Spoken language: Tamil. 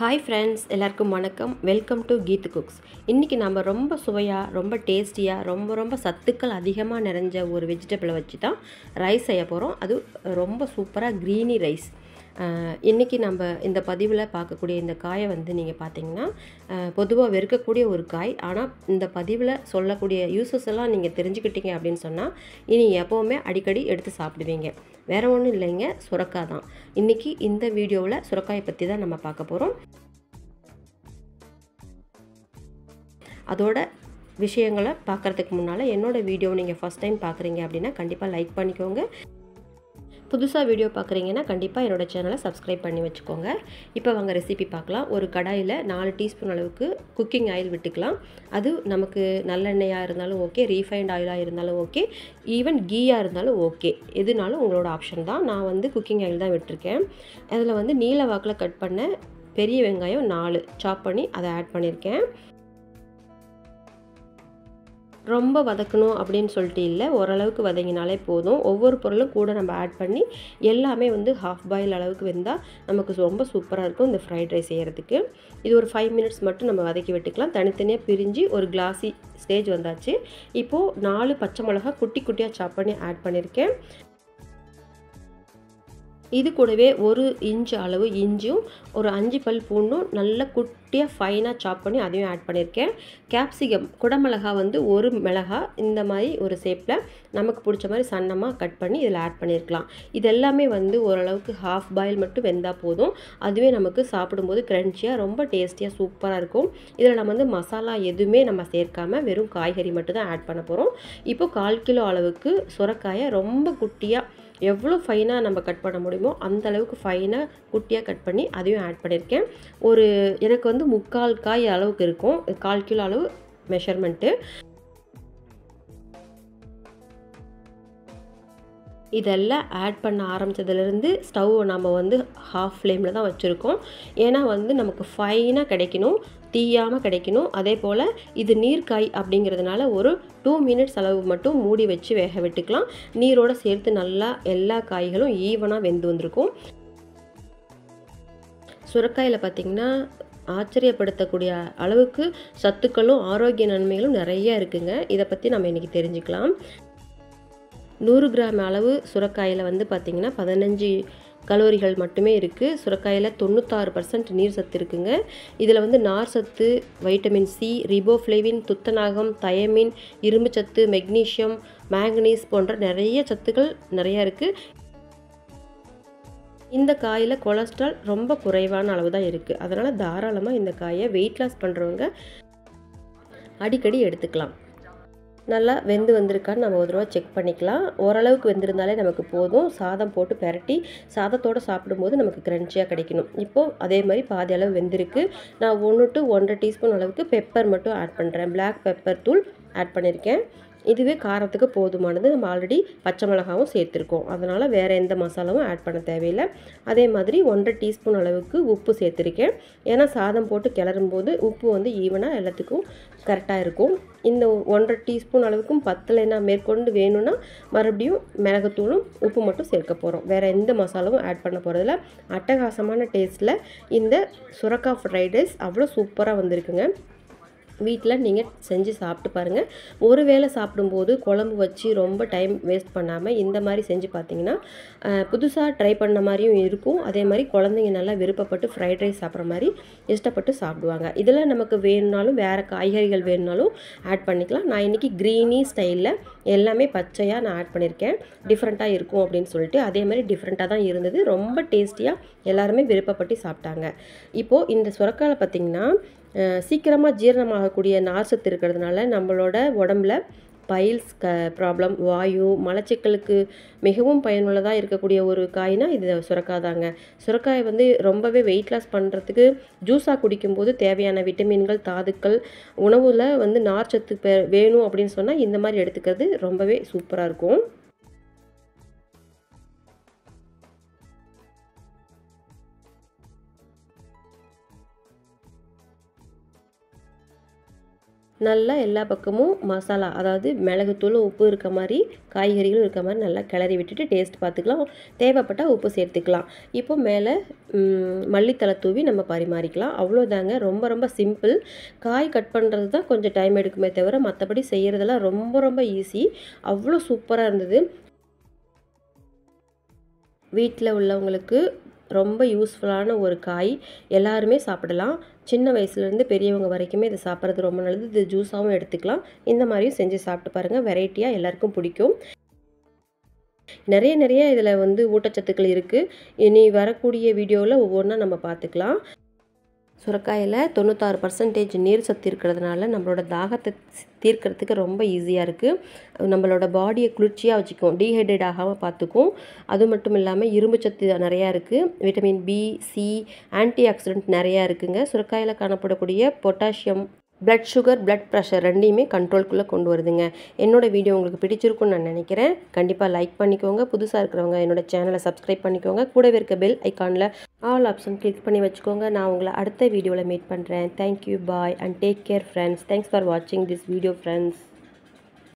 ஹாய் ஃப்ரெண்ட்ஸ், எல்லாருக்கும் வணக்கம். Welcome to Keethu cooks. இன்றைக்கி நம்ம ரொம்ப சுவையாக, ரொம்ப டேஸ்டியாக, ரொம்ப சத்துக்கள் அதிகமாக நிறைஞ்ச ஒரு வெஜிடபிளை வச்சு தான் ரைஸ் செய்ய போகிறோம். அது ரொம்ப சூப்பராக க்ரீனி ரைஸ். இன்றைக்கி நம்ம இந்த பதிவில் பார்க்கக்கூடிய இந்த காயை வந்து நீங்கள் பார்த்தீங்கன்னா பொதுவாக வெறுக்கக்கூடிய ஒரு காய். ஆனால் இந்த பதிவில் சொல்லக்கூடிய யூசஸ் எல்லாம் நீங்கள் தெரிஞ்சுக்கிட்டீங்க அப்படின்னு சொன்னால் இனி எப்போவுமே அடிக்கடி எடுத்து சாப்பிடுவீங்க. வேறு ஒன்றும் இல்லைங்க, சுரக்காய் தான். இன்றைக்கி இந்த வீடியோவில் சுரக்காயை பற்றி தான் நம்ம பார்க்க போகிறோம். அதோட விஷயங்களை பார்க்குறதுக்கு முன்னால் என்னோடய வீடியோ நீங்கள் ஃபஸ்ட் டைம் பார்க்குறீங்க அப்படின்னா கண்டிப்பாக லைக் பண்ணிக்கோங்க. புதுசாக வீடியோ பார்க்குறீங்கன்னா கண்டிப்பாக என்னோடய சேனலை சப்ஸ்கிரைப் பண்ணி வச்சுக்கோங்க. இப்போ வாங்க ரெசிபி பார்க்கலாம். ஒரு கடாயில் 4 டீஸ்பூன் அளவுக்கு குக்கிங் ஆயில் விட்டுக்கலாம். அது நமக்கு நல்லெண்ணெயாக இருந்தாலும் ஓகே, ரீஃபைண்ட் ஆயிலாக இருந்தாலும் ஓகே, ஈவன் கீயாக இருந்தாலும் ஓகே, எதுனாலும் உங்களோட ஆப்ஷன் தான். நான் வந்து குக்கிங் ஆயில் தான் விட்டுருக்கேன். அதில் வந்து நீல வாக்கில் கட் பண்ண பெரிய வெங்காயம் 4 சாப் பண்ணி அதை ஆட் பண்ணியிருக்கேன். ரொம்ப வதக்கணும் அப்படின்னு சொல்லிட்டு இல்லை, ஓரளவுக்கு வதங்கினாலே போதும். ஒவ்வொரு பொருளும் கூட நம்ம ஆட் பண்ணி எல்லாமே வந்து ஹாஃப் பாயில் அளவுக்கு வெந்தால் நமக்கு ரொம்ப சூப்பராக இருக்கும் இந்த ஃப்ரைட் ரைஸ் செய்கிறதுக்கு. இது ஒரு 5 மினிட்ஸ் மட்டும் நம்ம வதக்கி விட்டுக்கலாம். தனித்தனியாக பிரிஞ்சு ஒரு கிளாஸி ஸ்டேஜ் வந்தாச்சு. இப்போது 4 பச்சை மிளகா குட்டி குட்டியாக சாப் பண்ணி ஆட் பண்ணியிருக்கேன். இது கூடவே 1 இன்ச் அளவு இஞ்சும் ஒரு 5 பல் பூண்டும் நல்ல குட்டியாக ஃபைனாக சாப் பண்ணி அதையும் ஆட் பண்ணியிருக்கேன். கேப்சிகம் குடமிளகா வந்து 1 மிளகா இந்த மாதிரி ஒரு ஷேப்பில் நமக்கு பிடிச்ச மாதிரி சன்னமாக கட் பண்ணி இதில் ஆட் பண்ணியிருக்கலாம். இது எல்லாமே வந்து ஓரளவுக்கு ஹாஃப் பாயில் மட்டும் வெந்தால் போதும். அதுவே நமக்கு சாப்பிடும்போது க்ரன்ச்சியாக ரொம்ப டேஸ்டியாக சூப்பராக இருக்கும். இதில் நம்ம வந்து மசாலா எதுவுமே நம்ம சேர்க்காமல் வெறும் காய்கறி மட்டும் தான் ஆட் பண்ண போகிறோம். இப்போ 1/4 கிலோ அளவுக்கு சுரைக்காயை ரொம்ப குட்டியாக எவ்வளோ ஃபைனாக நம்ம கட் பண்ண முடியுமோ அந்த அளவுக்கு ஃபைனாக குட்டியாக கட் பண்ணி அதையும் ஆட் பண்ணியிருக்கேன். எனக்கு வந்து 3/4 காய் அளவுக்கு இருக்கும், 1/4 கிலோ அளவு மெஷர்மெண்ட்டு. இதெல்லாம் ஆட் பண்ண ஆரம்பித்ததுலேருந்து ஸ்டவ் நம்ம வந்து ஹாஃப் ஃப்ளேமில் தான் வச்சுருக்கோம். ஏன்னா வந்து நமக்கு ஃபைனாக கிடைக்கணும், தீயாமல் கிடைக்கணும். அதே போல் இது நீர்க்காய் அப்படிங்கிறதுனால ஒரு 2 மினிட்ஸ் அளவு மட்டும் மூடி வச்சு வேக விட்டுக்கலாம். நீரோடு சேர்த்து நல்லா எல்லா காய்களும் ஈவனாக வெந்து வந்திருக்கும். சுரைக்காயில் பார்த்திங்கன்னா ஆச்சரியப்படுத்தக்கூடிய அளவுக்கு சத்துக்களும் ஆரோக்கிய நன்மைகளும் நிறைய இருக்குங்க. இதை பற்றி நம்ம இன்றைக்கி தெரிஞ்சுக்கலாம். 100 கிராம் அளவு சுரைக்காயில் வந்து பார்த்திங்கன்னா 15 கலோரிகள் மட்டுமே இருக்குது. சுரைக்காயில் 96% நீர் சத்து இருக்குங்க. இதில் வந்து நார் சத்து, வைட்டமின் சி, ரிபோஃப்ளேவின், துத்தநாகம், தயமின், இரும்பு சத்து, மெக்னீஷியம், மேங்கனீஸ் போன்ற நிறைய சத்துக்கள் நிறையா இருக்குது. இந்த காயில் கொலஸ்ட்ரால் ரொம்ப குறைவான அளவு தான் இருக்குது. அதனால் தாராளமாக இந்த காயை வெயிட் லாஸ் பண்ணுறவங்க அடிக்கடி எடுத்துக்கலாம். நல்லா வெந்து வந்திருக்கான்னு நம்ம ஒரு தடவை செக் பண்ணிக்கலாம். ஓரளவுக்கு வெந்திருந்தாலே நமக்கு போதும். சாதம் போட்டு பெரட்டி சாதத்தோடு சாப்பிடும்போது நமக்கு க்ரன்ச்சியாக கிடைக்கணும். இப்போது அதே மாதிரி பாதி அளவு வெந்திருக்கு. நான் 1 to 1.5 டீஸ்பூன் அளவுக்கு பெப்பர் மட்டும் ஆட் பண்ணுறேன். பிளாக் பெப்பர் தூள் ஆட் பண்ணியிருக்கேன். இதுவே காரத்துக்கு போதுமானது. நம்ம ஆல்ரெடி பச்சை மிளகாவும் சேர்த்துருக்கோம், அதனால் வேறு எந்த மசாலாவும் ஆட் பண்ண தேவையில்லை. அதே மாதிரி 1.5 டீஸ்பூன் அளவுக்கு உப்பு சேர்த்துருக்கேன். ஏன்னா சாதம் போட்டு கிளறும்போது உப்பு வந்து ஈவனாக எல்லாத்துக்கும் கரெக்டாக இருக்கும். இந்த 1.5 டீஸ்பூன் அளவுக்கும் பத்தலைன்னா மேற்கொண்டு வேணும்னா மறுபடியும் மிளகுத்தூளும் உப்பு மட்டும் சேர்க்க போகிறோம். வேறு எந்த மசாலாவும் ஆட் பண்ண போகிறதில்ல. அட்டகாசமான டேஸ்ட்டில் இந்த சுரைக்காய் ஃப்ரைட் ரைஸ் அவ்வளோ சூப்பராக வந்திருக்குங்க. வீட்டில் நீங்கள் செஞ்சு சாப்பிட்டு பாருங்கள். ஒரு வேளை சாப்பிடும்போது குழம்பு வச்சு ரொம்ப டைம் வேஸ்ட் பண்ணாமல் இந்த மாதிரி செஞ்சு பார்த்தீங்கன்னா புதுசாக ட்ரை பண்ண மாதிரியும் இருக்கும். அதே மாதிரி குழந்தைங்க நல்லா விருப்பப்பட்டு ஃப்ரைட் ரைஸ் சாப்பிட்ற மாதிரி இஷ்டப்பட்டு சாப்பிடுவாங்க. இதில் நமக்கு வேணுனாலும் வேறு காய்கறிகள் வேணுனாலும் ஆட் பண்ணிக்கலாம். நான் இன்றைக்கி க்ரீனி ஸ்டைலில் எல்லாமே பச்சையாக நான் ஆட் பண்ணியிருக்கேன். டிஃப்ரெண்ட்டாக இருக்கும் அப்படின்னு சொல்லிட்டு அதே மாதிரி டிஃப்ரெண்ட்டாக தான் இருந்தது. ரொம்ப டேஸ்டியாக எல்லாருமே விருப்பப்பட்டு சாப்பிட்டாங்க. இப்போது இந்த சுரைக்காயில் பார்த்திங்கன்னா சீக்கிரமாக ஜீரணமாகக்கூடிய நார்சத்து இருக்கிறதுனால நம்மளோட உடம்புல பைல்ஸ் ப்ராப்ளம், வாயு, மலச்சிக்கலுக்கு மிகவும் பயனுள்ளதாக இருக்கக்கூடிய ஒரு காய்னா இது சுரைக்காய் தாங்க. சுரைக்காய் வந்து ரொம்பவே வெயிட் லாஸ் பண்ணுறதுக்கு ஜூஸாக குடிக்கும்போது தேவையான விட்டமின்கள், தாதுக்கள், உணவில் வந்து நார்ச்சத்து வேணும் அப்படின்னு சொன்னால் இந்த மாதிரி எடுத்துக்கிறது ரொம்பவே சூப்பராக இருக்கும். நல்லா எல்லா பக்கமும் மசாலா, அதாவது மிளகுத்தூளும் உப்பு இருக்க மாதிரி, காய்கறிகளும் இருக்க மாதிரி நல்லா கிளறி விட்டுட்டு டேஸ்ட் பார்த்துக்கலாம். தேவைப்பட்டால் உப்பு சேர்த்துக்கலாம். இப்போ மேலே மல்லித்தழை தூவி நம்ம பரிமாறிக்கலாம். அவ்வளோதாங்க. ரொம்ப ரொம்ப சிம்பிள். காய் கட் பண்ணுறது தான் கொஞ்சம் டைம் எடுக்குமே தவிர மற்றபடி செய்கிறதெல்லாம் ரொம்ப ரொம்ப ஈஸி. அவ்வளோ சூப்பராக இருந்தது. வீட்டில் உள்ளவங்களுக்கு ரொம்ப யூஸ்ஃபுல்லான ஒரு காய். எல்லாருமே சாப்பிடலாம். சின்ன வயசுலேருந்து பெரியவங்க வரைக்குமே இதை சாப்பிட்றது ரொம்ப நல்லது. இது ஜூஸாகவும் எடுத்துக்கலாம். இந்த மாதிரியும் செஞ்சு சாப்பிட்டு பாருங்கள். வெரைட்டியாக எல்லாருக்கும் பிடிக்கும். நிறைய இதில் ஊட்டச்சத்துக்கள் இருக்குது. இனி வரக்கூடிய வீடியோவில் ஒவ்வொன்றா நம்ம பார்த்துக்கலாம். சுரைக்காயில் 96% நீர் சத்து இருக்கிறதுனால நம்மளோட தாகத்தை தீர்க்கிறதுக்கு ரொம்ப ஈஸியாக இருக்குது. நம்மளோட பாடியை குளிர்ச்சியாக வச்சுக்கும். டீஹைட்ரேட் ஆகாமல் பார்த்துக்கும். அது மட்டும் இல்லாமல் இரும்பு சத்து நிறையா இருக்குது. Vitamin B, C, antioxidant நிறையா இருக்குங்க. சுரைக்காயில் காணப்படக்கூடிய potassium blood sugar, blood pressure ரெண்டையுமே கண்ட்ரோல்குள்ளே கொண்டு வருதுங்க. என்னோடய வீடியோ உங்களுக்கு பிடிச்சிருக்குன்னு நான் நினைக்கிறேன். கண்டிப்பாக லைக் பண்ணிக்கோங்க. புதுசாக இருக்கிறவங்க என்னோடய சேனலை சப்ஸ்கிரைப் பண்ணிக்கோங்க. கூடவே இருக்க பெல் ஐக்கானில் ஆல் ஆப்ஷன் கிளிக் பண்ணி வச்சுக்கோங்க. நான் உங்களை அடுத்த வீடியோவில் மீட் பண்ணுறேன். Thank you, bye and take care friends. Thanks for வாட்சிங் திஸ் வீடியோ ஃப்ரெண்ட்ஸ்.